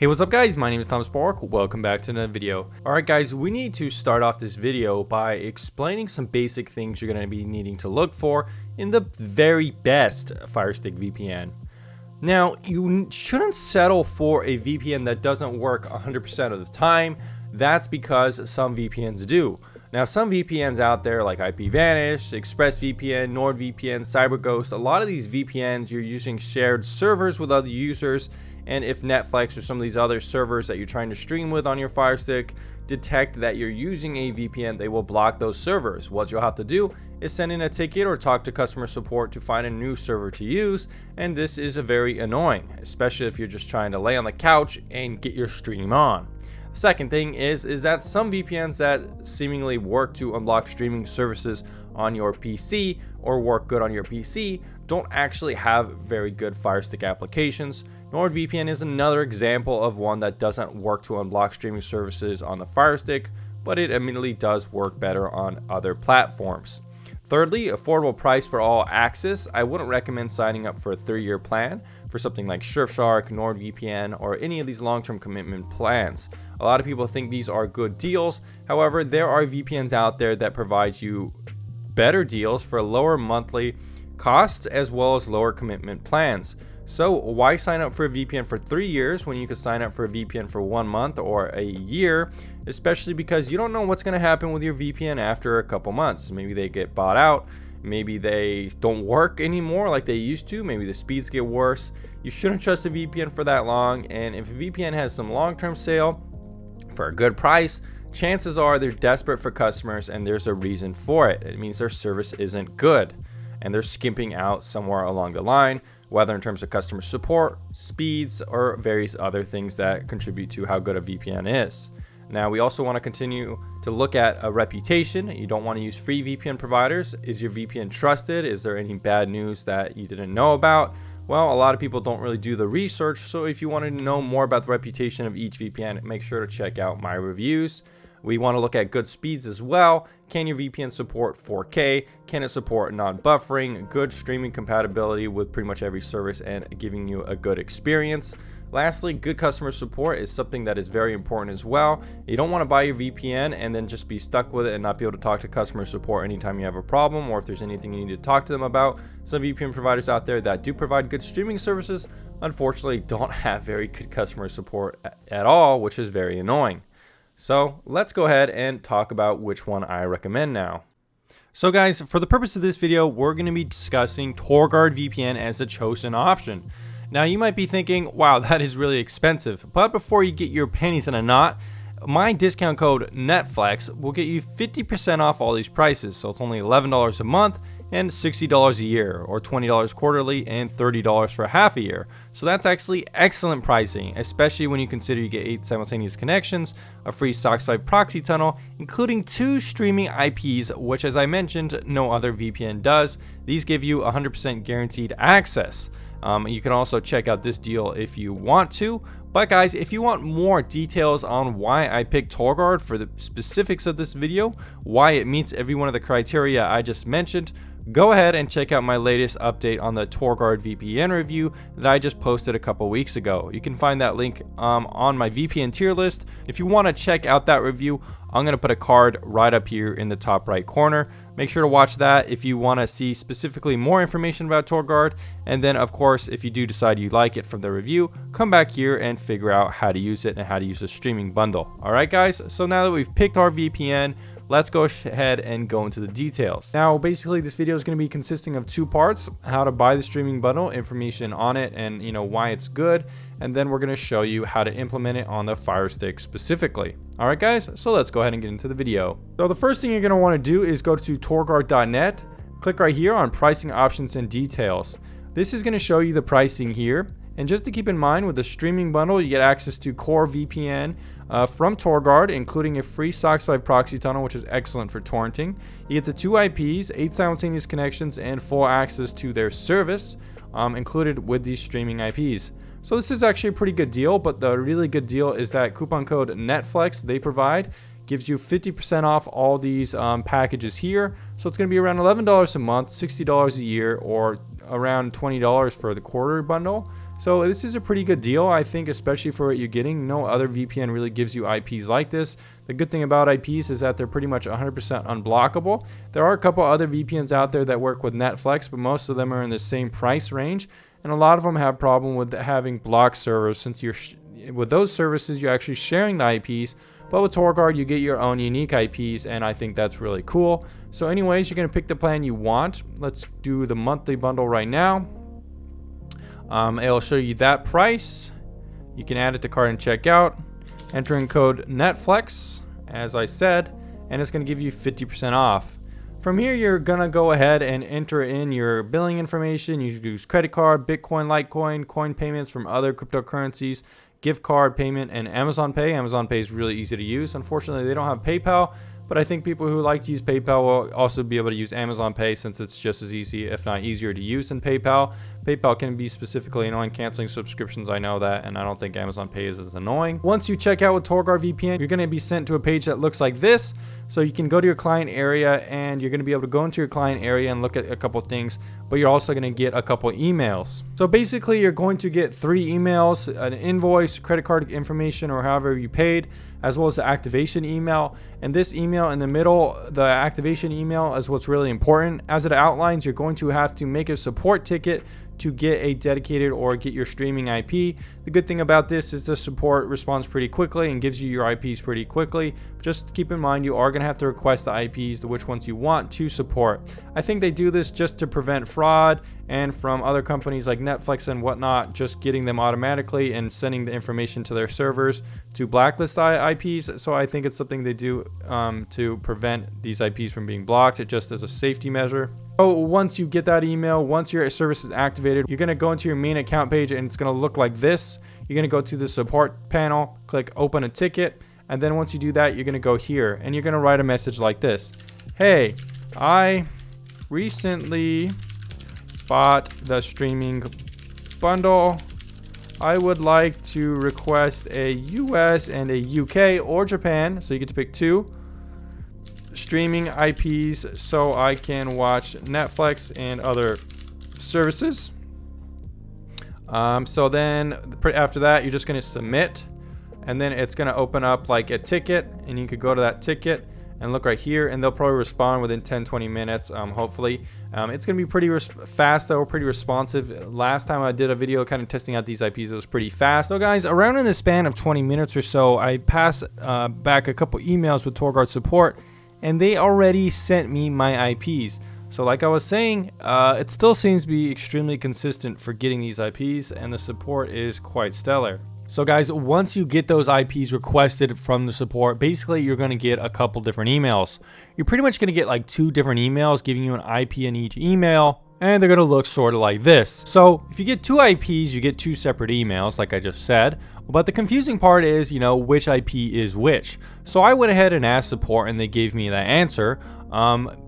Hey, what's up guys? My name is Tom Spark. Welcome back to another video. Alright guys, we need to start off this video by explaining some basic things you're going to be needing to look for in the very best Firestick VPN. Now, you shouldn't settle for a VPN that doesn't work 100% of the time. That's because some VPNs do. Now, some VPNs out there like IPVanish, ExpressVPN, NordVPN, CyberGhost, a lot of these VPNs you're using shared servers with other users, and if Netflix or some of these other servers that you're trying to stream with on your Fire Stick detect that you're using a VPN, they will block those servers. What you'll have to do is send in a ticket or talk to customer support to find a new server to use, and this is very annoying, especially if you're just trying to lay on the couch and get your stream on. The second thing is that some VPNs that seemingly work to unblock streaming services on your PC or work good on your PC don't actually have very good Fire Stick applications. NordVPN is another example of one that doesn't work to unblock streaming services on the Fire Stick, but it admittedly does work better on other platforms. Thirdly, affordable price for all access. I wouldn't recommend signing up for a 3-year plan for something like Surfshark, NordVPN, or any of these long-term commitment plans. A lot of people think these are good deals. However, there are VPNs out there that provide you better deals for lower monthly costs as well as lower commitment plans. So why sign up for a VPN for 3 years when you could sign up for a VPN for 1 month or a year, especially because you don't know what's going to happen with your VPN after a couple months. Maybe they get bought out, maybe they don't work anymore like they used to, maybe the speeds get worse. You shouldn't trust a VPN for that long, and if a VPN has some long-term sale for a good price, chances are they're desperate for customers and there's a reason for it. It means their service isn't good and they're skimping out somewhere along the line, whether in terms of customer support, speeds, or various other things that contribute to how good a VPN is. Now, we also want to continue to look at a reputation. You don't want to use free VPN providers. Is your VPN trusted? Is there any bad news that you didn't know about? Well, a lot of people don't really do the research, so if you want to know more about the reputation of each VPN, make sure to check out my reviews. We want to look at good speeds as well. Can your VPN support 4K? Can it support non-buffering? Good streaming compatibility with pretty much every service and giving you a good experience. Lastly, good customer support is something that is very important as well. You don't want to buy your VPN and then just be stuck with it and not be able to talk to customer support anytime you have a problem or if there's anything you need to talk to them about. Some VPN providers out there that do provide good streaming services unfortunately don't have very good customer support at all, which is very annoying. So let's go ahead and talk about which one I recommend now. So guys, for the purpose of this video, we're going to be discussing TorGuard VPN as a chosen option. Now you might be thinking, wow, that is really expensive. But before you get your panties in a knot, my discount code NETFLEX will get you 50% off all these prices. So it's only $11 a month and $60 a year, or $20 quarterly and $30 for half a year. So that's actually excellent pricing, especially when you consider you get 8 simultaneous connections, a free SOC 5 proxy tunnel, including 2 streaming IPs, which as I mentioned, no other VPN does. These give you 100% guaranteed access. You can also check out this deal if you want to. But guys, if you want more details on why I picked TorGuard for the specifics of this video, why it meets every one of the criteria I just mentioned, go ahead and check out my latest update on the TorGuard VPN review that I just posted a couple weeks ago. You can find that link on my VPN tier list. If you want to check out that review, I'm going to put a card right up here in the top right corner. Make sure to watch that if you want to see specifically more information about TorGuard. And then, of course, if you do decide you like it from the review, come back here and figure out how to use it and how to use the streaming bundle. All right, guys. So now that we've picked our VPN, let's go ahead and go into the details. Now, basically, this video is going to be consisting of 2 parts: how to buy the streaming bundle, information on it, and why it's good. And then we're going to show you how to implement it on the Fire Stick specifically. All right, guys, so let's go ahead and get into the video. So the first thing you're going to want to do is go to torguard.net, click right here on pricing options and details. This is going to show you the pricing here. And just to keep in mind, with the streaming bundle, you get access to core VPN from TorGuard, including a free SOC 5 proxy tunnel, which is excellent for torrenting. You get the 2 IPs, 8 simultaneous connections, and full access to their service included with these streaming IPs. So this is actually a pretty good deal, but the really good deal is that coupon code NETFLEX they provide gives you 50% off all these packages here. So it's going to be around $11 a month, $60 a year, or around $20 for the quarter bundle. So this is a pretty good deal, I think, especially for what you're getting. No other VPN really gives you IPs like this. The good thing about IPs is that they're pretty much 100% unblockable. There are a couple other VPNs out there that work with Netflix, but most of them are in the same price range. And a lot of them have problem with having blocked servers, since with those services, you're actually sharing the IPs. But with TorGuard, you get your own unique IPs, and I think that's really cool. So anyways, you're going to pick the plan you want. Let's do the monthly bundle right now. It'll show you that price. You can add it to cart and check out. Enter in code NETFLEX, as I said, and it's going to give you 50% off. From here, you're going to go ahead and enter in your billing information. You use credit card, Bitcoin, Litecoin, coin payments from other cryptocurrencies, gift card payment, and Amazon Pay. Amazon Pay is really easy to use. Unfortunately, they don't have PayPal, but I think people who like to use PayPal will also be able to use Amazon Pay, since it's just as easy, if not easier, to use than PayPal. PayPal can be specifically annoying canceling subscriptions, I know that, and I don't think Amazon Pay is as annoying. Once you check out with TorGuard VPN, you're going to be sent to a page that looks like this. So you can go to your client area, and you're going to be able to go into your client area and look at a couple things, but you're also going to get a couple emails. So basically, you're going to get 3 emails: an invoice, credit card information, or however you paid, as well as the activation email. And this email in the middle, the activation email, is what's really important. As it outlines, you're going to have to make a support ticket to get a dedicated or get your streaming IP. The good thing about this is the support responds pretty quickly and gives you your IPs pretty quickly. Just keep in mind, you are going to have to request the IPs, which ones you want to support. I think they do this just to prevent fraud, and from other companies like Netflix and whatnot, just getting them automatically and sending the information to their servers to blacklist IPs. So I think it's something they do to prevent these IPs from being blocked, just as a safety measure. So once you get that email, once your service is activated, you're going to go into your main account page, and it's going to look like this. You're going to go to the support panel, click open a ticket, and then once you do that, you're going to go here, and you're going to write a message like this: hey, I recently bought the streaming bundle. I would like to request a US and a UK or Japan, so you get to pick 2 streaming IPs so I can watch Netflix and other services. So then after that, you're just going to submit, and then it's going to open up like a ticket, and you could go to that ticket and look right here, and they'll probably respond within 10-20 minutes, hopefully. It's going to be pretty fast, though, pretty responsive. Last time I did a video kind of testing out these IPs, it was pretty fast. So guys, around in the span of 20 minutes or so, I passed back a couple emails with TorGuard support, and they already sent me my IPs. So like I was saying, it still seems to be extremely consistent for getting these IPs, and the support is quite stellar. So guys, once you get those IPs requested from the support, basically you're going to get a couple different emails. You're pretty much going to get like 2 different emails giving you an IP in each email, and they're going to look sort of like this. So if you get 2 IPs, you get 2 separate emails, like I just said. But the confusing part is, which IP is which. So I went ahead and asked support, and they gave me that answer.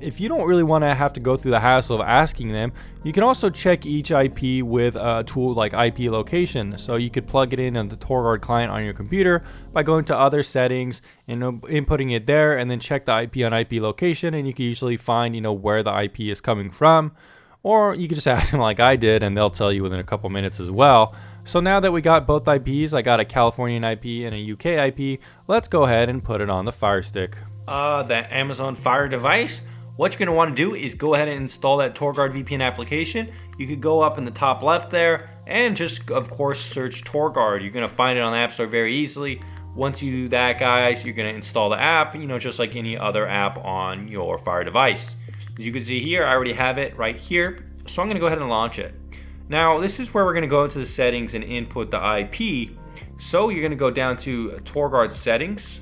If you don't really want to have to go through the hassle of asking them, you can also check each IP with a tool like IP location. So you could plug it in on the TorGuard client on your computer by going to other settings and inputting it there, and then check the IP on IP location, and you can usually find where the IP is coming from. Or you can just ask them like I did, and they'll tell you within a couple minutes as well. So now that we got both IPs, I got a Californian IP and a UK IP, let's go ahead and put it on the Fire Stick. The Amazon Fire device. What you're going to want to do is go ahead and install that TorGuard VPN application. You could go up in the top left there and just, of course, search TorGuard. You're going to find it on the App Store very easily. Once you do that, guys, you're going to install the app, just like any other app on your Fire device. As you can see here, I already have it right here. So I'm going to go ahead and launch it. Now, this is where we're going to go into the settings and input the IP. So you're going to go down to TorGuard settings.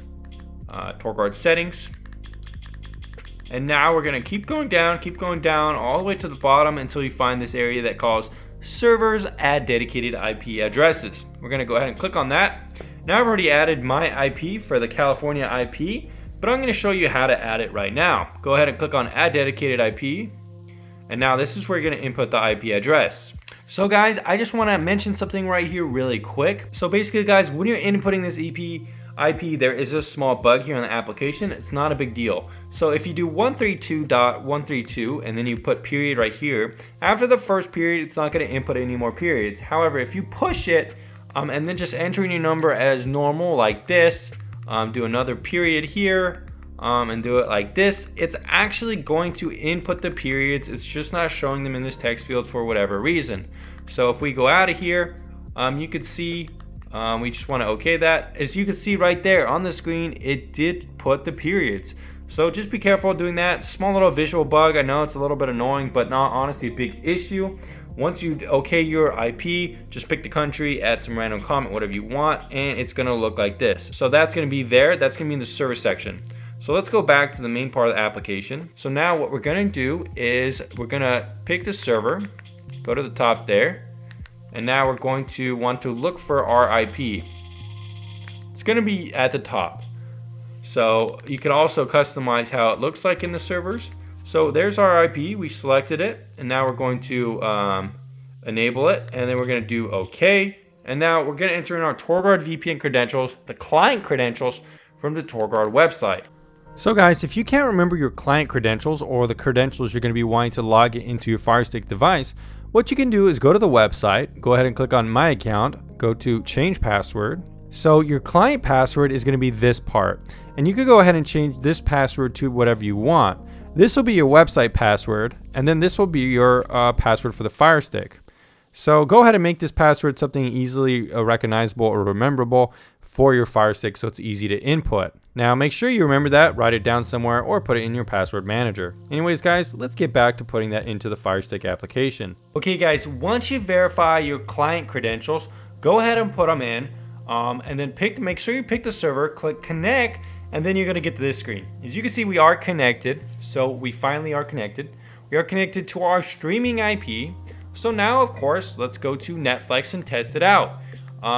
And now we're going to keep going down all the way to the bottom until you find this area that calls servers add dedicated IP addresses. We're going to go ahead and click on that. Now I've already added my IP for the California IP, but I'm going to show you how to add it right now. Go ahead and click on add dedicated IP. And now this is where you're going to input the IP address. So guys, I just want to mention something right here really quick. So basically guys, when you're inputting this IP, there is a small bug here on the application. It's not a big deal. So if you do 132.132 and then you put period right here, after the first period, it's not going to input any more periods. However, if you push it and then just enter in your number as normal like this, do another period here, and do it like this, it's actually going to input the periods. It's just not showing them in this text field for whatever reason. So if we go out of here, you could see we just want to okay that. As you can see right there on the screen, it did put the periods. So just be careful doing that. Small little visual bug. I know it's a little bit annoying, but not honestly a big issue. Once you okay your IP, just pick the country, add some random comment, whatever you want, and it's going to look like this. So that's going to be there. That's going to be in the server section. So let's go back to the main part of the application. So now what we're going to do is we're going to pick the server, go to the top there, and now we're going to want to look for our IP. It's going to be at the top. So you can also customize how it looks like in the servers. So there's our IP, we selected it, and now we're going to enable it, and then we're going to do OK. And now we're going to enter in our TorGuard VPN credentials, the client credentials from the TorGuard website. So guys, if you can't remember your client credentials or the credentials you're going to be wanting to log into your Firestick device, what you can do is go to the website, go ahead and click on My Account, go to Change Password. So your client password is going to be this part, and you can go ahead and change this password to whatever you want. This will be your website password, and then this will be your password for the Firestick. So go ahead and make this password something easily recognizable or rememberable for your Firestick so it's easy to input. Now make sure you remember that, write it down somewhere, or put it in your password manager. Anyways guys, let's get back to putting that into the Firestick application. Okay guys, once you verify your client credentials, go ahead and put them in, and then make sure you pick the server, click connect, and then you're going to get to this screen. As you can see, we are connected. So we finally are connected. We are connected to our streaming IP. So now, of course, let's go to Netflix and test it out.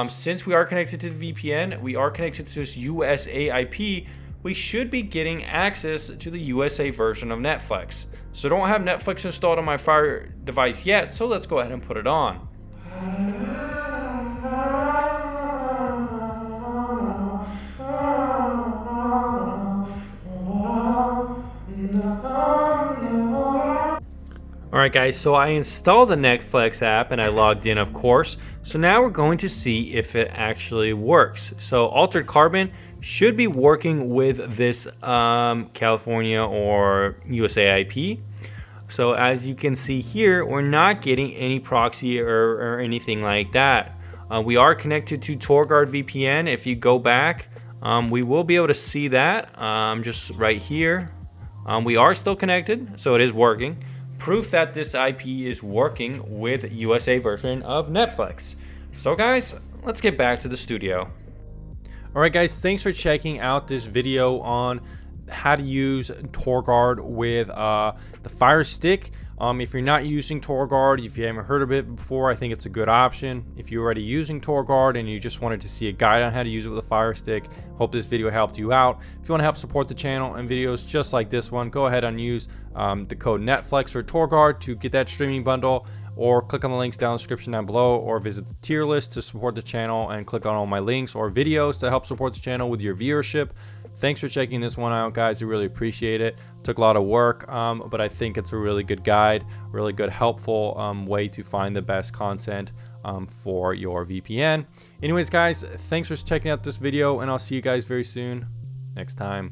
Since we are connected to the VPN, we are connected to this USA IP, we should be getting access to the USA version of Netflix. So I don't have Netflix installed on my Fire device yet, so let's go ahead and put it on. Alright guys, so I installed the Netflix app and I logged in, of course. So now we're going to see if it actually works. So Altered Carbon should be working with this California or USA IP. So as you can see here, we're not getting any proxy or anything like that. We are connected to TorGuard VPN. If you go back, we will be able to see that just right here. We are still connected, so it is working. Proof that this IP is working with USA version of Netflix. So guys, let's get back to the studio. Alright guys, thanks for checking out this video on how to use TorGuard with the Firestick. If you're not using TorGuard, if you haven't heard of it before, I think it's a good option. If you're already using TorGuard and you just wanted to see a guide on how to use it with a Firestick, hope this video helped you out. If you want to help support the channel and videos just like this one, go ahead and use the code Netflix or TorGuard to get that streaming bundle, or click on the links down in the description down below, or visit the tier list to support the channel and click on all my links or videos to help support the channel with your viewership. Thanks for checking this one out, guys. I really appreciate it. Took a lot of work, but I think it's a really good guide, really good, helpful way to find the best content for your VPN. Anyways, guys, thanks for checking out this video, and I'll see you guys very soon next time.